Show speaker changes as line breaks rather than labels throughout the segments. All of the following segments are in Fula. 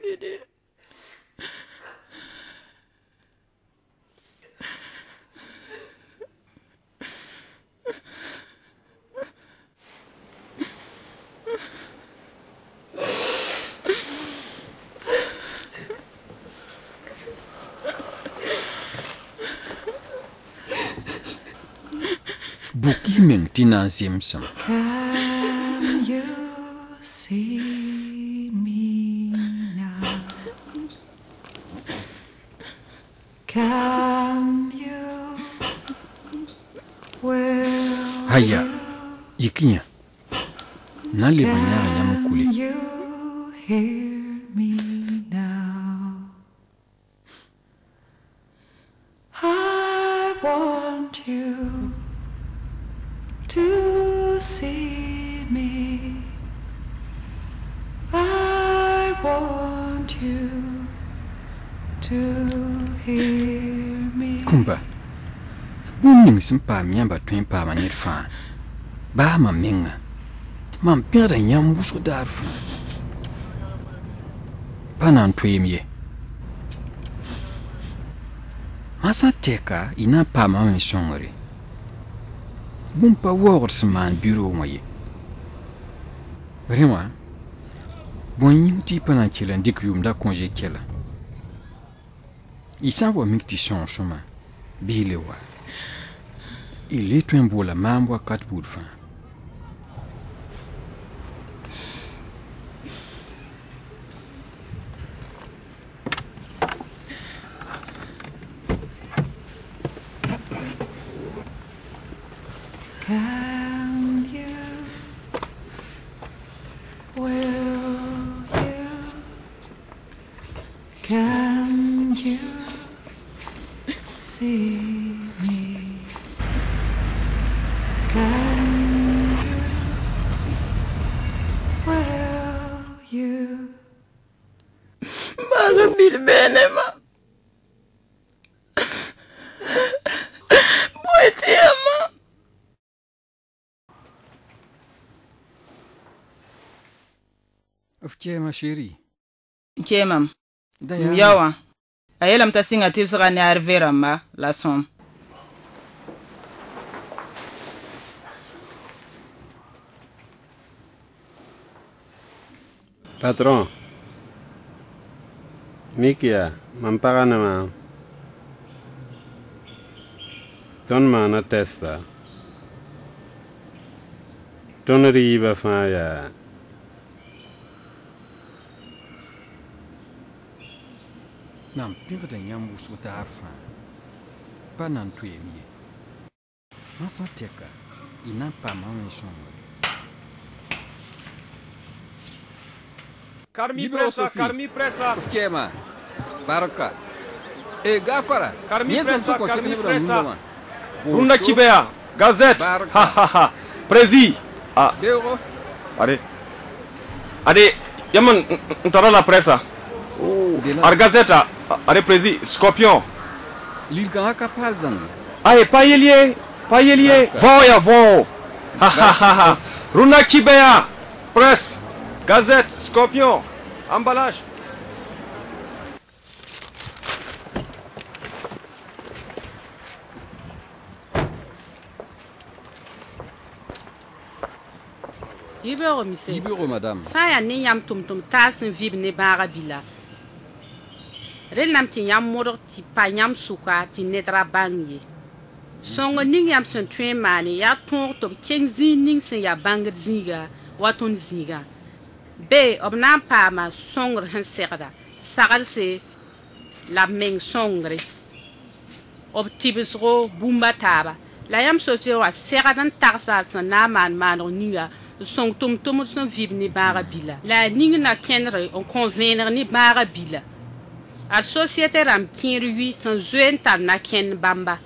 Dede.
Buki meng tina simsam.
Can you see me now? Can you? Will
Haya, ikinya. Nali banyara nyamukuli.
you hear me now? I want you to see me. I want you to hear me.
Kumba. Buming simpa miamba twin pa manir fa. Ba ma minga. Mam pere nyam wusu darfa. Panan twemye. Masa teka ina pa ma misongori. Bumpa wogr man bureau moye. Vraiment. Bon yuti pana kila ndik yumda congé kila. Isan wa mikti son soma. Bilewa. Il est un beau la mambo à 4 bouts de fin.
Can you? Will you? Can you see me? Can you? Will you?
Maga bil bene ma. Boitiama.
Of ma chérie.
Kemam.
D'ailleurs.
Yawa. Ayelam ta singa tifsra ne arvera ma la som.
Patron. Mikia, mampagana ma. Ton ma na testa. Ton riba fa ya.
Nam pire de nyam wusu darfa. Panan twemye. Masa teka ina pa ma misongori.
Carmi pressa.
Of ma. Baraka. E gafara.
Carmi pressa. Runda Kibea, Gazette. Ha ha ha. Prezi. Ah.
Deo.
Allez, yaman, ntara la pressa. Ar Gazette, allez Prezi, Scorpion.
L'île Ganga Palzan.
Allez, Paillier. Vont. Ha ha ha ha. Runda Kibea, Presse, Gazette, Scorpion, emballage.
Ibero mise.
Ibero madame.
Saya ne yam tum tasin vib ne bara bila. Rel nam ti yam modok ti pa yam suka ti netra bangye. Songo ning yam sen tuen mani ya ton to king zin ning sen ya bangir zinga waton zinga. Be ob nan pa ma songr han serda. Sagal se la meng songre. Ob tibisro bumba taba. La yam sote wa serdan tarsa san na man ninga. Song tum son vib ni bara bila. La ning na kenre on convenir ni bara bila. A société ram kinri son zuen tan na ken bamba.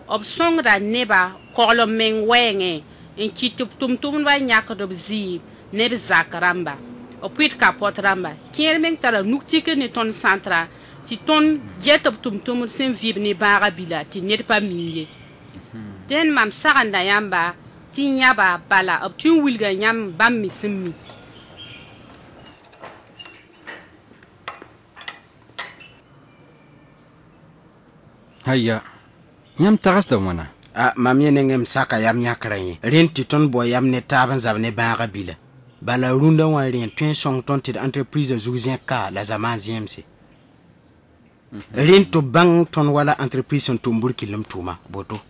Ob song da neba kolo meng wenge en kitup tum wa nyak do zi neb zakramba. Op wit kapot ramba. Ken meng tara nuktike ni ton centra ti ton jet op tum sen vib ni bara bila ti net pa miye. Den mam saranda yamba ti nyaba bala ob tun wilga nyam bam misimmi.
Haya. Yam tagas da wana.
Mam yenengem saka yam yakranye. Ren titon boy yam ne taban zabne baga bila. Bala runda wan ren tuen song ton tit entreprise zouzien ka la zaman ziemse. Ren to bang ton wala entreprise to mburkilum tuma boto.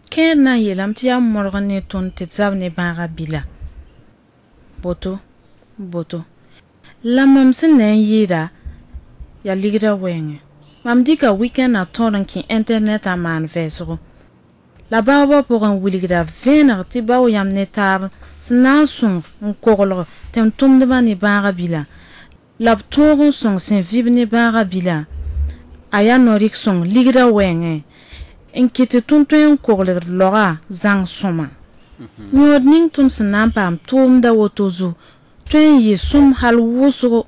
Ken na yelam ti yam morgane ton tit zabne baga bila. Boto. La mam sin nen yira ya ligra wenge. Mam dika weekend na toran ki internet a man vesro. La baba pour un wiligra vener ti bawo yam netab snan sung un korlo tem tum de bani baga bila. La toron sung sen vibne baga bila. Aya norik sung ligra wenge. Enkite tuntuen korlo lora zang soma. Nyod ning tum snan pam tum da wotozu. Tuen yi sum hal wusro.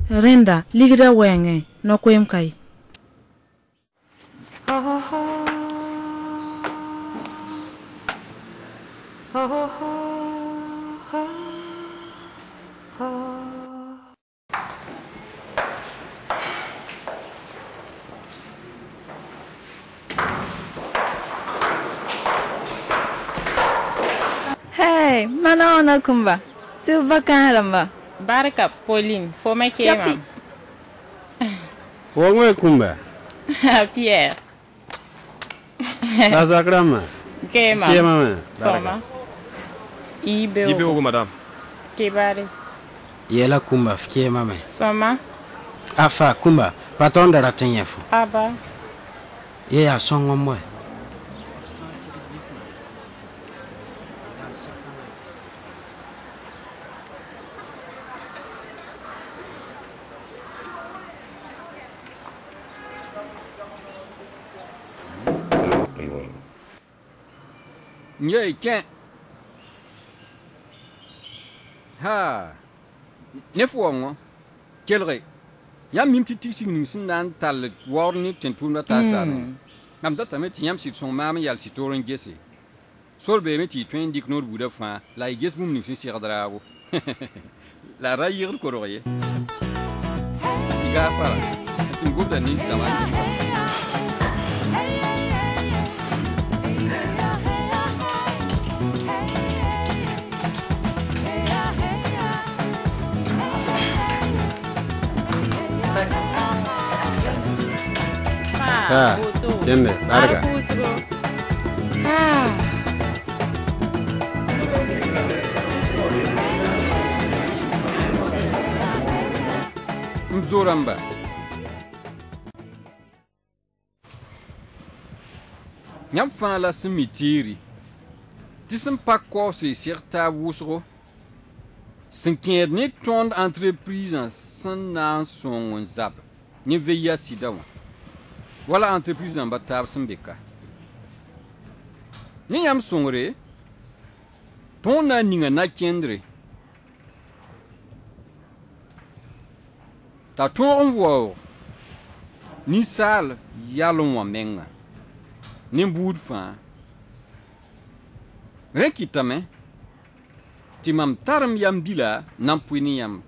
Renda ligra wenge no kwem kai.
Hey, mana ona kumba. Tu bakaramba.
Barka Pauline, faut me kema.
Wongwe kumba.
Pierre.
Azakrama.
Kema.
Kema.
Soma. Ibe
Ibe madame.
Kebare.
Yela kumba fkie mame.
Soma.
Afa kumba patron de la tenyefu.
Aba.
Ye ya songo mwe.
Nye ken. Ha. Nefuongo. Kelre. Yam mim ti tiksi nim sin nan tal warni tentuna ta sare. Nam data me ti yam sit son mama yal sitoren gese. Solbe me ti twen dik nor buda fa la ges bum nim sin sir drago. La rayir koroye. Iga fara. Tin gobda ni zaman.
Jende, larga.
Mzoramba. Nyam fa la cimetière. Tisem pak ko se certa wusro. Sinkier ne tond entreprise en san son zap. Ni veya sidawa. Wala entreprise en batab sambeka. Ni yam songre. Ton na ninga na kendre. Ta ton wo. Ni sal yalon wa menga. Ni boud fa. Rekitame. Timam taram yam bila nampuini yam.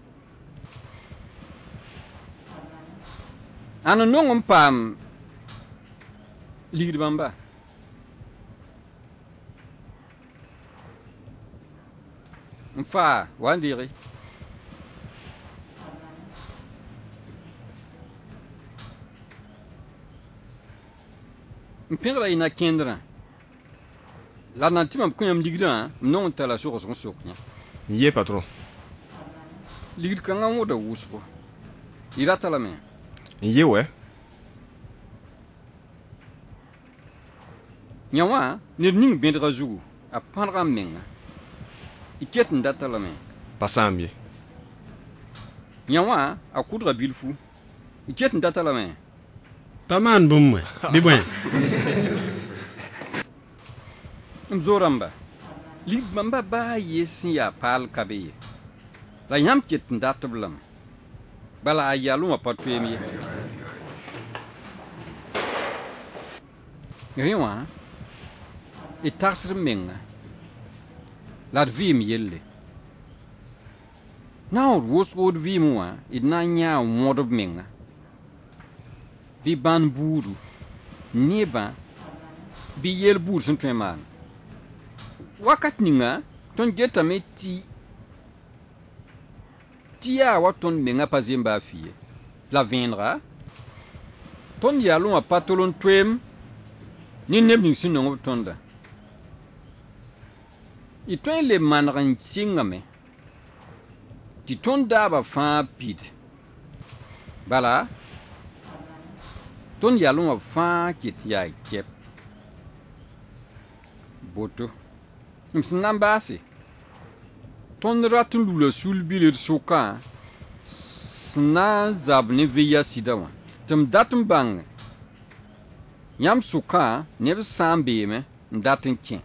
Ano nongom pam Ligbamba. Mfa, wandiri. Mpingra ina kendra. La nantima mkunyam ligra, non tala sur son soknya.
Yé patron.
Ligid kanga moda wuspo. Irata la main.
Yé ouais.
Nyawa, nirning bendra zugu, a panra menga. Iket ndata la main.
Passambie.
Nyawa, a kudra bilfu. Iket ndata la main.
Taman bumwe. Dibwen.
Mzoramba. Ligbamba ba yesin ya pal kabeye. La yam ket ndata blam. Bala ayalu ma patwemi. Riwa. E taxer menga. Laat vim yelle. Nou, woord vimwa, it na nya modob menga. Bi ban buru, nebã bɩ yel buud sẽn tõe n maan wakat ninga tõnd getame tɩ yaa wa tõnd menga pa zemba a fɩ ye la vẽenega tõnd yaalẽ wã pa tol n toeem ne neb ning sẽn nong b tõnda y tõe n le maneg n sɩngame tɩ tõnd daaba fãa pid bala tõnd yaalẽ wã fãa ket yaa kɛp boto m sẽn na n baase tõnd rat n lula sul-biled sʋkã sẽn na n zab ne veya sɩda wã tɩ m dat n bãng yãmb sʋkã neb sã n beeme n dat n kẽ